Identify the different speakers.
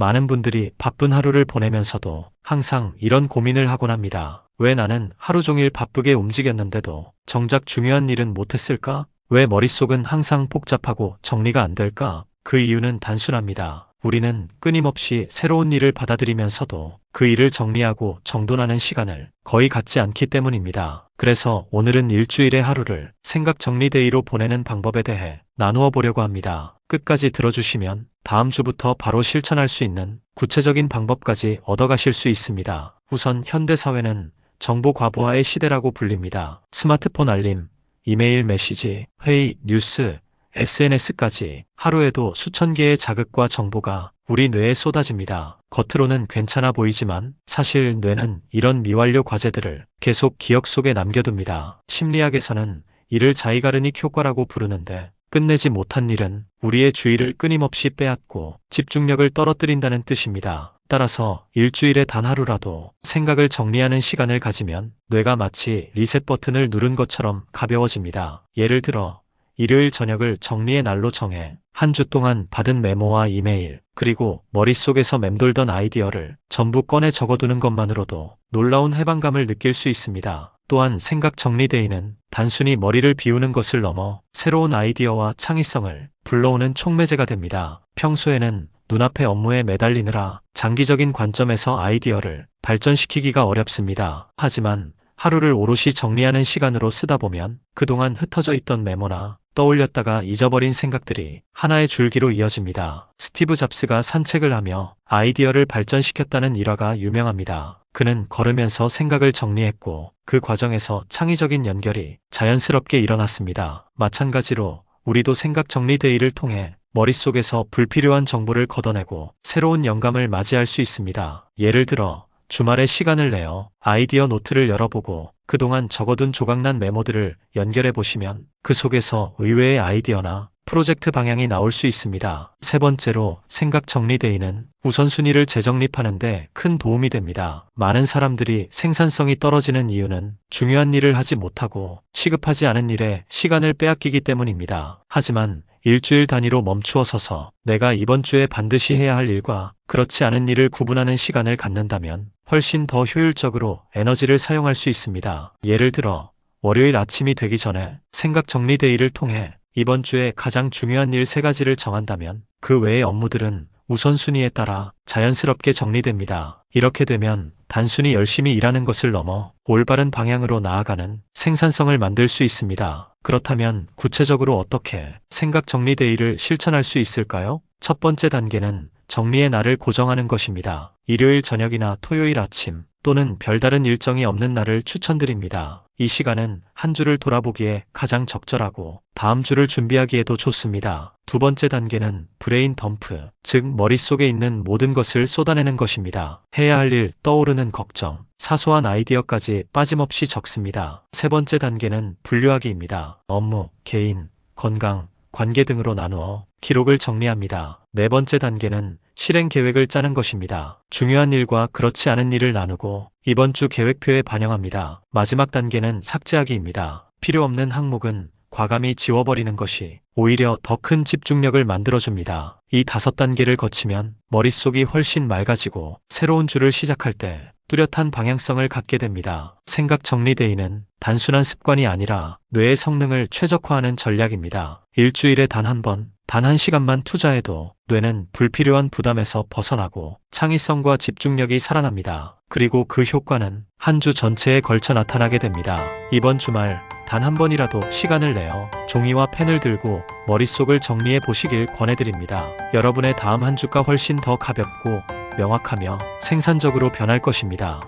Speaker 1: 많은 분들이 바쁜 하루를 보내면서도 항상 이런 고민을 하곤 합니다. 왜 나는 하루 종일 바쁘게 움직였는데도 정작 중요한 일은 못했을까? 왜 머릿속은 항상 복잡하고 정리가 안 될까? 그 이유는 단순합니다. 우리는 끊임없이 새로운 일을 받아들이면서도 그 일을 정리하고 정돈하는 시간을 거의 갖지 않기 때문입니다. 그래서 오늘은 일주일의 하루를 생각 정리 데이로 보내는 방법에 대해 나누어 보려고 합니다. 끝까지 들어주시면 다음 주부터 바로 실천할 수 있는 구체적인 방법까지 얻어가실 수 있습니다. 우선 현대사회는 정보 과부하의 시대라고 불립니다. 스마트폰 알림, 이메일 메시지, 회의, 뉴스, SNS까지 하루에도 수천 개의 자극과 정보가 우리 뇌에 쏟아집니다. 겉으로는 괜찮아 보이지만 사실 뇌는 이런 미완료 과제들을 계속 기억 속에 남겨둡니다. 심리학에서는 이를 자이가르닉 효과라고 부르는데 끝내지 못한 일은 우리의 주의를 끊임없이 빼앗고 집중력을 떨어뜨린다는 뜻입니다. 따라서 일주일에 단 하루라도 생각을 정리하는 시간을 가지면 뇌가 마치 리셋 버튼을 누른 것처럼 가벼워집니다. 예를 들어 일요일 저녁을 정리의 날로 정해 한 주 동안 받은 메모와 이메일, 그리고 머릿속에서 맴돌던 아이디어를 전부 꺼내 적어두는 것만으로도 놀라운 해방감을 느낄 수 있습니다. 또한 생각 정리 데이는 단순히 머리를 비우는 것을 넘어 새로운 아이디어와 창의성을 불러오는 촉매제가 됩니다. 평소에는 눈앞의 업무에 매달리느라 장기적인 관점에서 아이디어를 발전시키기가 어렵습니다. 하지만 하루를 오롯이 정리하는 시간으로 쓰다 보면 그동안 흩어져 있던 메모나 떠올렸다가 잊어버린 생각들이 하나의 줄기로 이어집니다. 스티브 잡스가 산책을 하며 아이디어를 발전시켰다는 일화가 유명합니다. 그는 걸으면서 생각을 정리했고 그 과정에서 창의적인 연결이 자연스럽게 일어났습니다. 마찬가지로 우리도 생각 정리 데이를 통해 머릿속에서 불필요한 정보를 걷어내고 새로운 영감을 맞이할 수 있습니다. 예를 들어 주말에 시간을 내어 아이디어 노트를 열어보고 그동안 적어둔 조각난 메모들을 연결해 보시면 그 속에서 의외의 아이디어나 프로젝트 방향이 나올 수 있습니다. 세 번째로 생각 정리 데이는 우선순위를 재정립하는 데 큰 도움이 됩니다. 많은 사람들이 생산성이 떨어지는 이유는 중요한 일을 하지 못하고 시급하지 않은 일에 시간을 빼앗기기 때문입니다. 하지만 일주일 단위로 멈추어 서서 내가 이번 주에 반드시 해야 할 일과 그렇지 않은 일을 구분하는 시간을 갖는다면 훨씬 더 효율적으로 에너지를 사용할 수 있습니다. 예를 들어 월요일 아침이 되기 전에 생각 정리 데이를 통해 이번 주에 가장 중요한 일 3가지를 정한다면 그 외의 업무들은 우선순위에 따라 자연스럽게 정리됩니다. 이렇게 되면 단순히 열심히 일하는 것을 넘어 올바른 방향으로 나아가는 생산성을 만들 수 있습니다. 그렇다면 구체적으로 어떻게 생각 정리 데이를 실천할 수 있을까요? 첫 번째 단계는 정리의 날을 고정하는 것입니다. 일요일 저녁이나 토요일 아침 또는 별다른 일정이 없는 날을 추천드립니다. 이 시간은 한 주를 돌아보기에 가장 적절하고 다음 주를 준비하기에도 좋습니다. 두 번째 단계는 브레인 덤프, 즉 머릿속에 있는 모든 것을 쏟아내는 것입니다. 해야 할 일, 떠오르는 걱정, 사소한 아이디어까지 빠짐없이 적습니다. 세 번째 단계는 분류하기입니다. 업무, 개인, 건강, 관계 등으로 나누어 기록을 정리합니다. 네 번째 단계는 실행 계획을 짜는 것입니다. 중요한 일과 그렇지 않은 일을 나누고 이번 주 계획표에 반영합니다. 마지막 단계는 삭제하기입니다. 필요 없는 항목은 과감히 지워버리는 것이 오히려 더 큰 집중력을 만들어줍니다. 이 5단계를 거치면 머릿속이 훨씬 맑아지고 새로운 주를 시작할 때 뚜렷한 방향성을 갖게 됩니다. 생각 정리 데이는 단순한 습관이 아니라 뇌의 성능을 최적화하는 전략입니다. 일주일에 단 한 번, 단 1시간만 투자해도 뇌는 불필요한 부담에서 벗어나고 창의성과 집중력이 살아납니다. 그리고 그 효과는 한 주 전체에 걸쳐 나타나게 됩니다. 이번 주말 단 한 번이라도 시간을 내어 종이와 펜을 들고 머릿속을 정리해 보시길 권해드립니다. 여러분의 다음 한 주가 훨씬 더 가볍고 명확하며 생산적으로 변할 것입니다.